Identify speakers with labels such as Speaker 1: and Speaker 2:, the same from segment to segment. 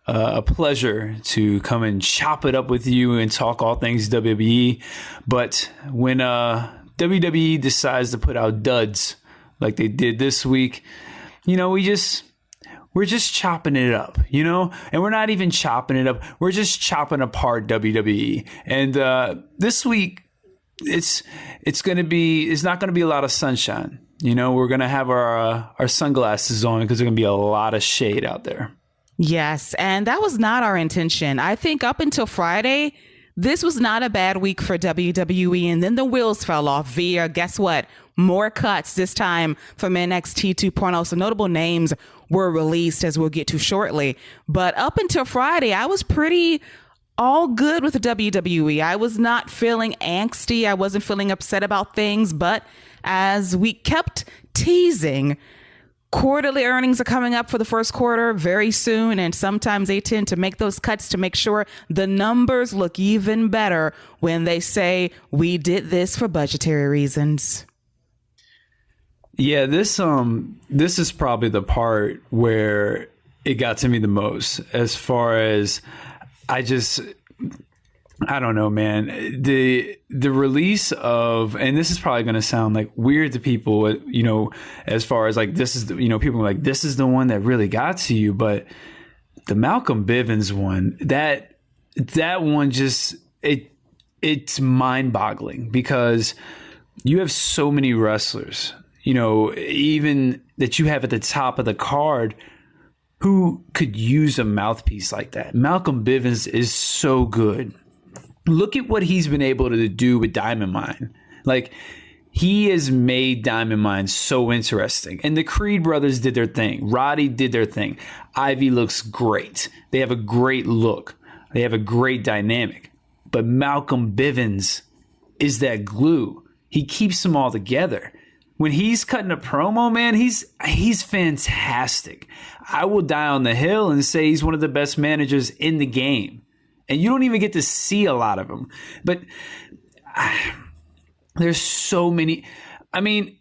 Speaker 1: a pleasure to come and chop it up with you and talk all things WWE. But when WWE decides to put out duds like they did this week, we're just chopping it up, and we're not even chopping it up. We're just chopping apart WWE. And this week, it's not going to be a lot of sunshine. We're going to have our sunglasses on because there's going to be a lot of shade out there.
Speaker 2: Yes, and that was not our intention. I think up until Friday, this was not a bad week for WWE, and then the wheels fell off via, guess what? More cuts this time from NXT 2.0. Some notable names were released, as we'll get to shortly. But up until Friday, I was pretty all good with the WWE. I was not feeling angsty. I wasn't feeling upset about things. But as we kept teasing, quarterly earnings are coming up for the first quarter very soon, and sometimes they tend to make those cuts to make sure the numbers look even better when they say we did this for budgetary reasons.
Speaker 1: Yeah, this is probably the part where it got to me the most, as far as I don't know, man. The release of, and this is probably going to sound like weird to people, as far as like this is people are like, this is the one that really got to you, but the Malcolm Bivens one, that one just it's mind-boggling, because you have so many wrestlers, even that you have at the top of the card, who could use a mouthpiece like that. Malcolm Bivens is so good. Look at what he's been able to do with Diamond Mine. Like, he has made Diamond Mine so interesting. And the Creed brothers did their thing. Roddy did their thing. Ivy looks great. They have a great look. They have a great dynamic. But Malcolm Bivens is that glue. He keeps them all together. When he's cutting a promo, man, he's fantastic. I will die on the hill and say he's one of the best managers in the game. And you don't even get to see a lot of them. But there's so many. I mean,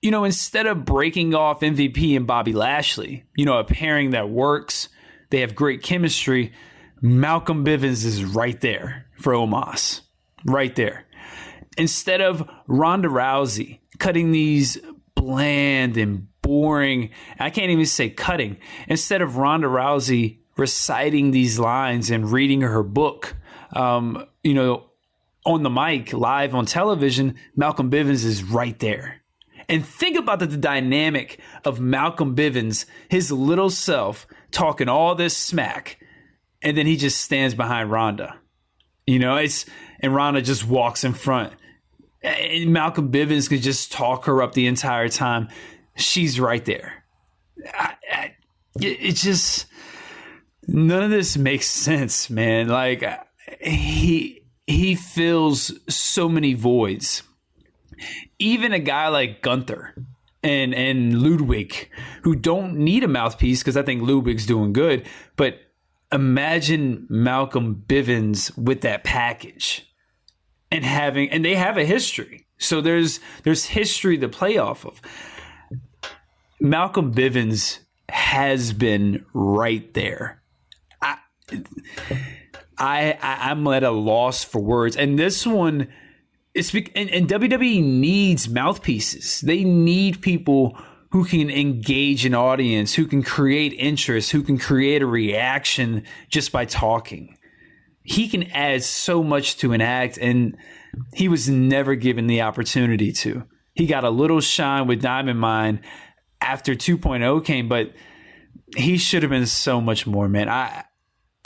Speaker 1: instead of breaking off MVP and Bobby Lashley, a pairing that works, they have great chemistry, Malcolm Bivens is right there for Omos. Right there. Instead of Ronda Rousey cutting these bland and boring, I can't even say cutting. Instead of Ronda Rousey reciting these lines and reading her book, on the mic, live on television, Malcolm Bivens is right there. And think about the dynamic of Malcolm Bivens, his little self, talking all this smack, and then he just stands behind Ronda. And Ronda just walks in front. And Malcolm Bivens could just talk her up the entire time. She's right there. It just, none of this makes sense, man. Like, he fills so many voids. Even a guy like Gunther and Ludwig, who don't need a mouthpiece, because I think Ludwig's doing good, but imagine Malcolm Bivens with that package. And they have a history. So there's history to play off of. Malcolm Bivens has been right there. I'm at a loss for words. And this one, and WWE needs mouthpieces. They need people who can engage an audience, who can create interest, who can create a reaction just by talking. He can add so much to an act, and he was never given the opportunity to. He got a little shine with Diamond Mine after 2.0 came, but he should have been so much more, man.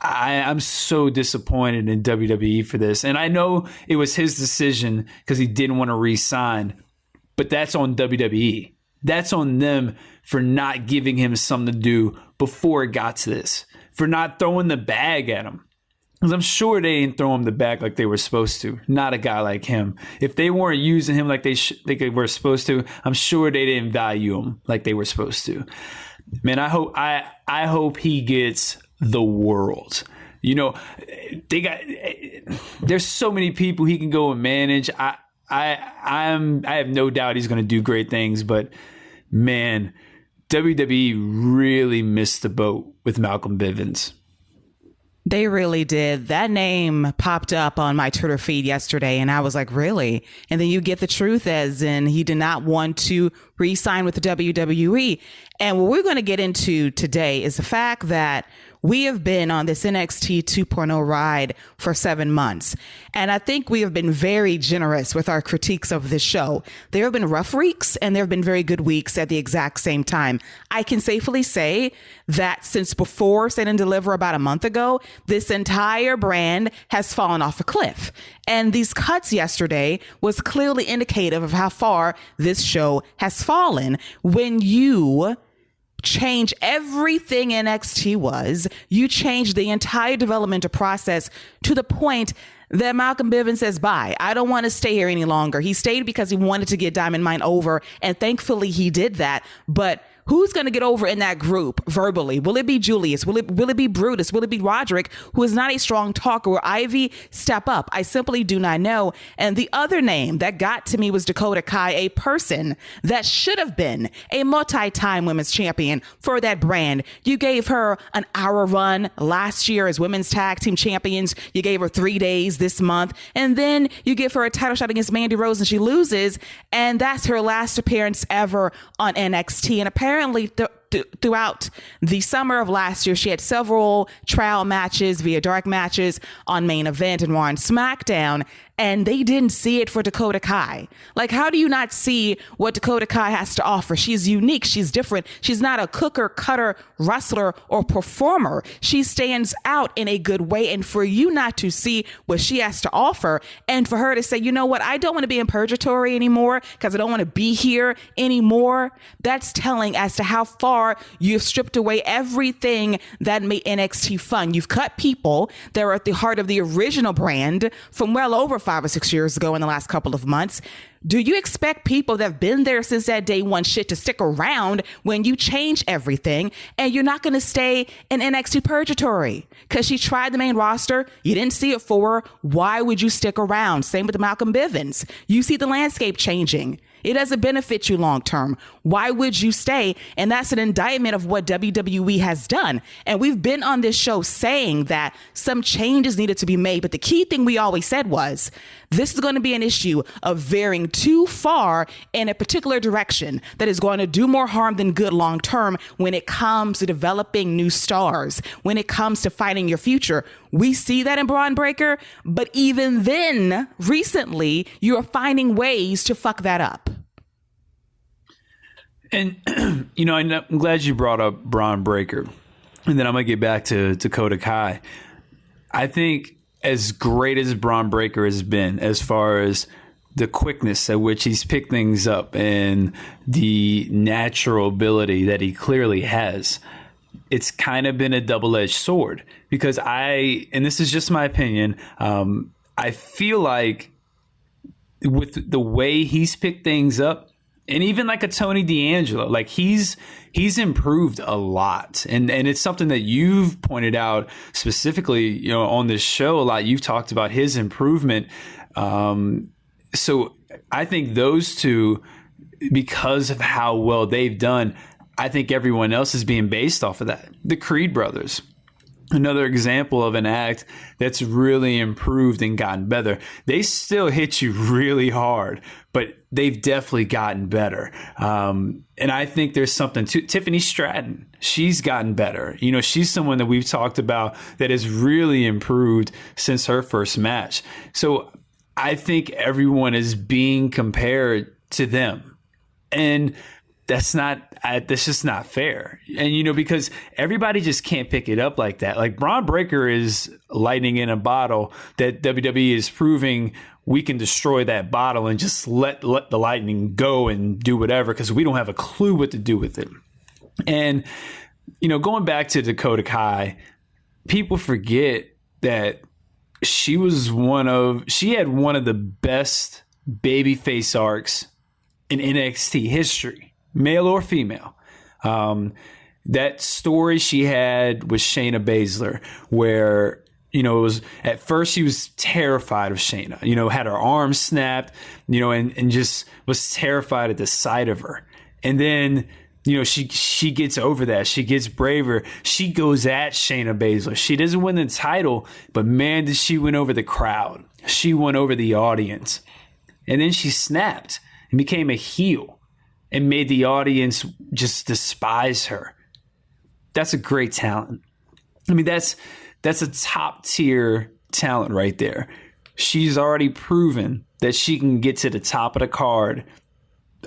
Speaker 1: I'm so disappointed in WWE for this. And I know it was his decision because he didn't want to re-sign, but that's on WWE. That's on them for not giving him something to do before it got to this, for not throwing the bag at him. Because I'm sure they didn't throw him the bag like they were supposed to. Not a guy like him. If they weren't using him like they were supposed to, I'm sure they didn't value him like they were supposed to. Man, I hope he gets the world. There's so many people he can go and manage. I have no doubt he's going to do great things, but man, WWE really missed the boat with Malcolm Bivens.
Speaker 2: They really did. That name popped up on my Twitter feed yesterday, and I was like, really? And then you get the truth, as in he did not want to re-sign with the WWE. And what we're going to get into today is the fact that we have been on this NXT 2.0 ride for 7 months. And I think we have been very generous with our critiques of this show. There have been rough weeks and there have been very good weeks at the exact same time. I can safely say that since before Stand and Deliver about a month ago, this entire brand has fallen off a cliff. And these cuts yesterday was clearly indicative of how far this show has fallen. When you change everything NXT was, you change the entire developmental process to the point that Malcolm Bivens says, bye, I don't want to stay here any longer. He stayed because he wanted to get Diamond Mine over, and thankfully he did that. But who's going to get over in that group verbally? Will it be Julius? Will it be Brutus? Will it be Roderick, who is not a strong talker? Will Ivy step up? I simply do not know. And the other name that got to me was Dakota Kai, a person that should have been a multi-time women's champion for that brand. You gave her an hour run last year as women's tag team champions. You gave her 3 days this month. And then you give her a title shot against Mandy Rose and she loses. And that's her last appearance ever on NXT. And apparently throughout the summer of last year, she had several trial matches via dark matches on Main Event and Raw and SmackDown, and they didn't see it for Dakota Kai. Like, how do you not see what Dakota Kai has to offer? She's unique. She's different. She's not a cooker, cutter, wrestler, or performer. She stands out in a good way. And for you not to see what she has to offer, and for her to say, you know what, I don't want to be in purgatory anymore because I don't want to be here anymore, that's telling as to how far you've stripped away everything that made NXT fun. You've cut people that were at the heart of the original brand from well over 5 or 6 years ago in the last couple of months. Do you expect people that have been there since that day one shit to stick around when you change everything? And you're not going to stay in NXT purgatory because she tried the main roster. You didn't see it for her. Why would you stick around? Same with Malcolm Bivens. You see the landscape changing. It doesn't benefit you long term. Why would you stay? And that's an indictment of what WWE has done. And we've been on this show saying that some changes needed to be made. But the key thing we always said was this is going to be an issue of veering too far in a particular direction that is going to do more harm than good long term when it comes to developing new stars, when it comes to finding your future. We see that in Bron Breakker, but even then, recently, you are finding ways to fuck that up.
Speaker 1: And, I'm glad you brought up Bron Breakker. And then I'm going to get back to Dakota Kai. I think as great as Bron Breakker has been, as far as the quickness at which he's picked things up and the natural ability that he clearly has, it's kind of been a double-edged sword because and this is just my opinion, I feel like with the way he's picked things up, and even like a Tony D'Angelo, like he's improved a lot. And it's something that you've pointed out specifically, on this show a lot. You've talked about his improvement. So I think those two, because of how well they've done, I think everyone else is being based off of that. The Creed brothers, another example of an act that's really improved and gotten better. They still hit you really hard, but they've definitely gotten better. And I think there's something to Tiffany Stratton. She's gotten better. She's someone that we've talked about that has really improved since her first match. So I think everyone is being compared to them. And that's just not fair. And, because everybody just can't pick it up like that. Like Bron Breakker is lightning in a bottle that WWE is proving we can destroy that bottle and just let the lightning go and do whatever because we don't have a clue what to do with it. And, going back to Dakota Kai, people forget that she had one of the best babyface arcs in NXT history, male or female. That story she had with Shayna Baszler, where, it was at first she was terrified of Shayna, had her arm snapped, and just was terrified at the sight of her. And then She gets over that. She gets braver. She goes at Shayna Baszler. She doesn't win the title, but man, did she win over the crowd. She won over the audience. And then she snapped and became a heel and made the audience just despise her. That's a great talent. I mean, that's a top tier talent right there. She's already proven that she can get to the top of the card,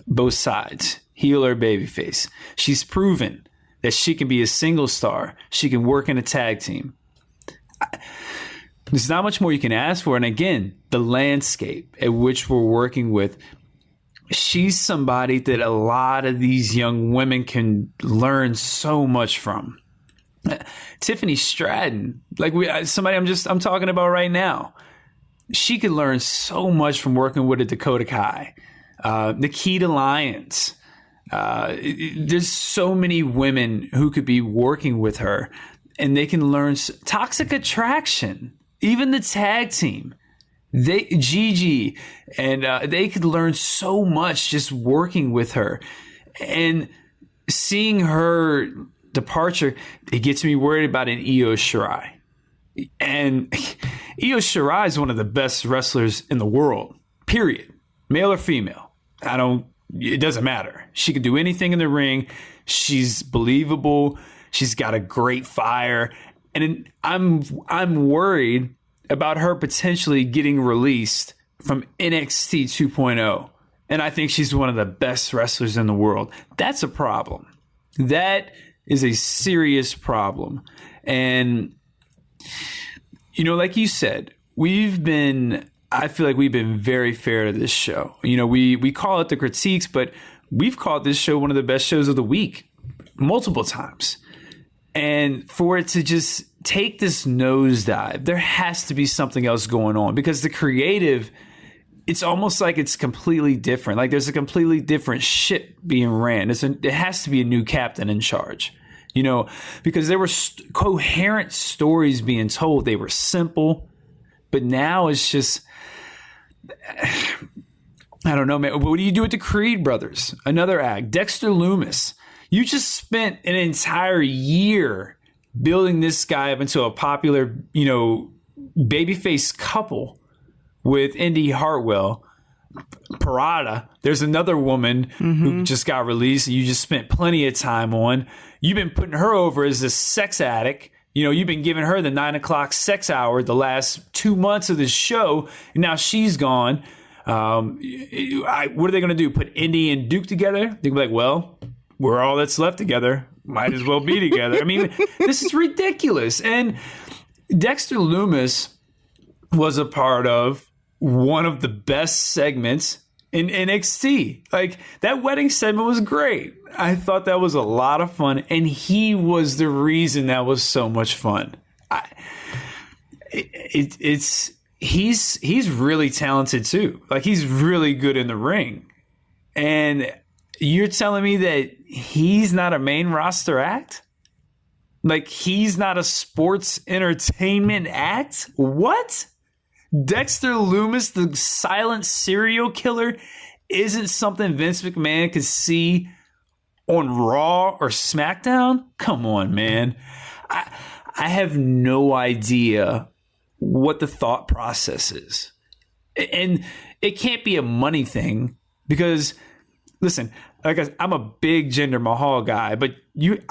Speaker 1: both sides, heel or babyface. She's proven that she can be a single star. She can work in a tag team. There's not much more you can ask for. And again, the landscape at which we're working with, she's somebody that a lot of these young women can learn so much from. Tiffany Stratton, somebody I'm talking about right now. She could learn so much from working with a Dakota Kai, Nikita Lyons. There's so many women who could be working with her, and they can learn Toxic Attraction, even the tag team. Gigi, and they could learn so much just working with her. And seeing her departure, it gets me worried about an Io Shirai. And Io Shirai is one of the best wrestlers in the world, period. Male or female. It doesn't matter. She can do anything in the ring. She's believable. She's got a great fire. And I'm worried about her potentially getting released from NXT 2.0. And I think she's one of the best wrestlers in the world. That's a problem. That is a serious problem. And, like you said, I feel like we've been very fair to this show. We call it the critiques, but we've called this show one of the best shows of the week multiple times. And for it to just take this nosedive, there has to be something else going on, because the creative, it's almost like it's completely different. Like there's a completely different ship being ran. It has to be a new captain in charge, because there were coherent stories being told. They were simple, but now it's just, I don't know, man. What do you do with the Creed brothers? Another act. Dexter Lumis. You just spent an entire year building this guy up into a popular, babyface couple with Indy Hartwell. Parada. There's another woman who just got released. You just spent plenty of time on. You've been putting her over as a sex addict. You've been giving her the 9 o'clock sex hour the last 2 months of this show. And now she's gone. What are they going to do? Put Indy and Duke together? They'll be like, well, we're all that's left together. Might as well be together. I mean, this is ridiculous. And Dexter Lumis was a part of one of the best segments in NXT. Like, that wedding segment was great. I thought that was a lot of fun. And he was the reason that was so much fun. He's really talented too. Like, he's really good in the ring. And you're telling me that he's not a main roster act? Like, he's not a sports entertainment act? What? Dexter Lumis, the silent serial killer, isn't something Vince McMahon could see on Raw or SmackDown? Come on, man. I have no idea what the thought process is. And it can't be a money thing, because, listen, I'm a big Jinder Mahal guy, but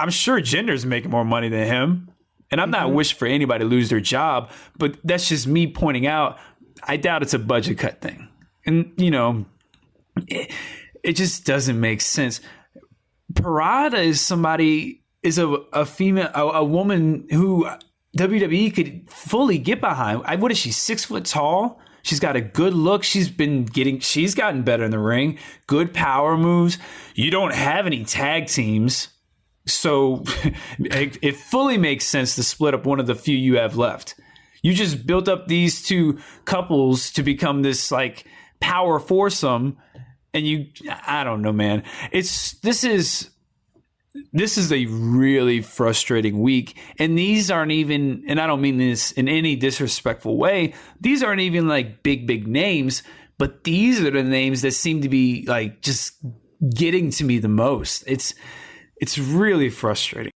Speaker 1: I'm sure Jinder's making more money than him. And I'm not wishing for anybody to lose their job, but that's just me pointing out, I doubt it's a budget cut thing. And, it just doesn't make sense. Parada is a female, a woman who WWE could fully get behind. What is she, 6 foot tall? She's got a good look. She's gotten better in the ring. Good power moves. You don't have any tag teams. So it fully makes sense to split up one of the few you have left. You just built up these two couples to become this like power foursome. And I don't know, man. This is a really frustrating week. And these aren't even, and I don't mean this in any disrespectful way, these aren't even like big names, but these are the names that seem to be like just getting to me the most. it's really frustrating.